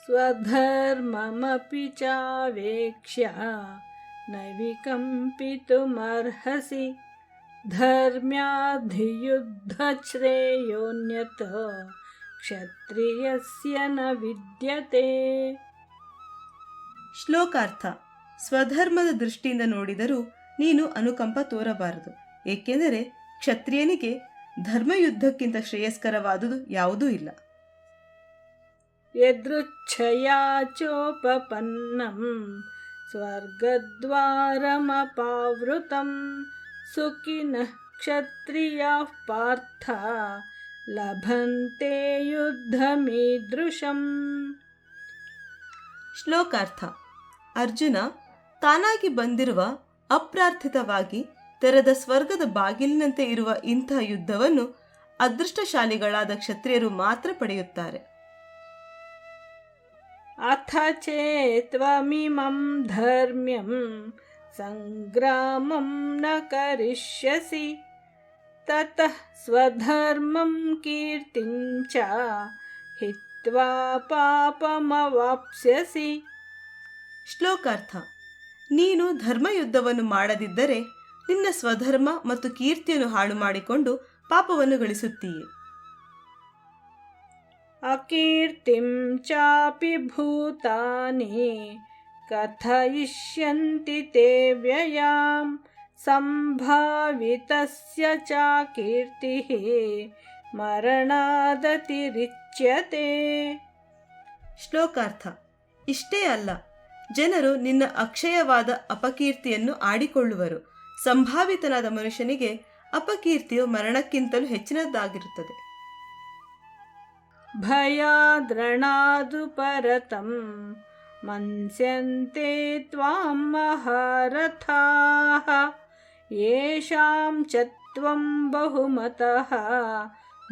ಸ್ವಧರ್ಮಮಪಿ ಚಾವೇಕ್ಷ್ಯ ನ ವಿಕಂಪಿತುಮರ್ಹಸಿ ಧರ್ಮ್ಯಾಧಿಯುದ್ಧಶ್ರೇಯೋನ್ಯತ್ ಕ್ಷತ್ರಿಯಸ್ಯ ನ ವಿದ್ಯತೆ. ಶ್ಲೋಕಾರ್ಥ: ಸ್ವಧರ್ಮದ ದೃಷ್ಟಿಯಿಂದ ನೋಡಿದರೂ ನೀನು ಅನುಕಂಪ ತೋರಬಾರದು, ಏಕೆಂದರೆ ಕ್ಷತ್ರಿಯನಿಗೆ ಧರ್ಮಯುದ್ಧಕ್ಕಿಂತ ಶ್ರೇಯಸ್ಕರವಾದುದು ಯಾವುದೂ ಇಲ್ಲ. ಯದೃಚ್ಛಯಾ ಚೋಪಪನ್ನಂ ಸ್ವರ್ಗದ್ವಾರಮಪಾವೃತಂ ಸುಖಿನಃ ಕ್ಷತ್ರಿಯಾಃ ಪಾರ್ಥ ಲಭಂತೆ ಯುದ್ಧಮೀದೃಶಂ. ಶ್ಲೋಕಾರ್ಥ: ಅರ್ಜುನ, ತಾನಾಗಿ ಬಂದಿರುವ ಅಪ್ರಾರ್ಥಿತವಾಗಿ ತೆರೆದ ಸ್ವರ್ಗದ ಬಾಗಿಲಿನಂತೆ ಇರುವ ಇಂಥ ಯುದ್ಧವನ್ನು ಅದೃಷ್ಟಶಾಲಿಗಳಾದ ಕ್ಷತ್ರಿಯರು ಮಾತ್ರ ಪಡೆಯುತ್ತಾರೆ. ಅಥ ಚೇತ್ವಮಿಮಂ ಧರ್ಮ್ಯಂ ಸಂಗ್ರಾಮಂ ನ ಕರಿಷ್ಯಸಿ ತತಃ ಸ್ವಧರ್ಮಂ ಕೀರ್ತಿಂ ಚ ಹಿತ್ವಾ ಪಾಪಮವಾಪ್ಸ್ಯಸಿ. ಶ್ಲೋಕಾರ್ಥ: ನೀನು ಧರ್ಮಯುದ್ಧವನ್ನು ಮಾಡದಿದ್ದರೆ ನಿನ್ನ ಸ್ವಧರ್ಮ ಮತ್ತು ಕೀರ್ತಿಯನ್ನು ಹಾಳು ಮಾಡಿಕೊಂಡು ಪಾಪವನ್ನು ಗಳಿಸುತ್ತೀಯೆ. ಅಕೀರ್ತಿಂ ಚಾಪಿ ಭೂತಾನಿ ಕಥಯಿಷ್ಯಂತಿ ತೇ ವ್ಯಯಾಂ ಸಂಭಾವಿತಸ್ಯ ಚ ಕೀರ್ತಿಃ ಮರಣಾದತಿರಿಚ್ಯತೆ. ಶ್ಲೋಕಾರ್ಥ: ಇಷ್ಟೇ ಅಲ್ಲ, ಜನರು ನಿನ್ನ ಅಕ್ಷಯವಾದ ಅಪಕೀರ್ತಿಯನ್ನು ಆಡಿಕೊಳ್ಳುವರು. ಸಂಭಾವಿತನಾದ ಮನುಷ್ಯನಿಗೆ ಅಪಕೀರ್ತಿಯು ಮರಣಕ್ಕಿಂತಲೂ ಹೆಚ್ಚಿನದಾಗಿರುತ್ತದೆ. ಭಯಾದ್ರಣಾದು ಪರತಂ ಮನ್ಸ್ಯಂತೆ ತ್ವಾಂ ಮಹಾರಥಾಃ ಯೇಷಾಂ ಚ ತ್ವಂ ಬಹುಮತಃ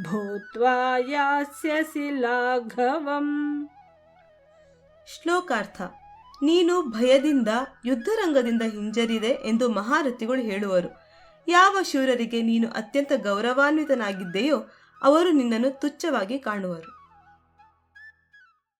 ಭೂತ್ವಾ ಯಾಸ್ಯಸಿ ಲಾಘವಂ. ಶ್ಲೋಕಾರ್ಥ: ನೀನು ಭಯದಿಂದ ಯುದ್ಧರಂಗದಿಂದ ಹಿಂಜರಿದೆ ಎಂದು ಮಹಾರಥಿಗಳು ಹೇಳುವರು. ಯಾವ ಶೂರರಿಗೆ ನೀನು ಅತ್ಯಂತ ಗೌರವಾನ್ವಿತನಾಗಿದ್ದೆಯೋ ಅವರು ನಿನ್ನನ್ನು ತುಚ್ಛವಾಗಿ ಕಾಣುವರು.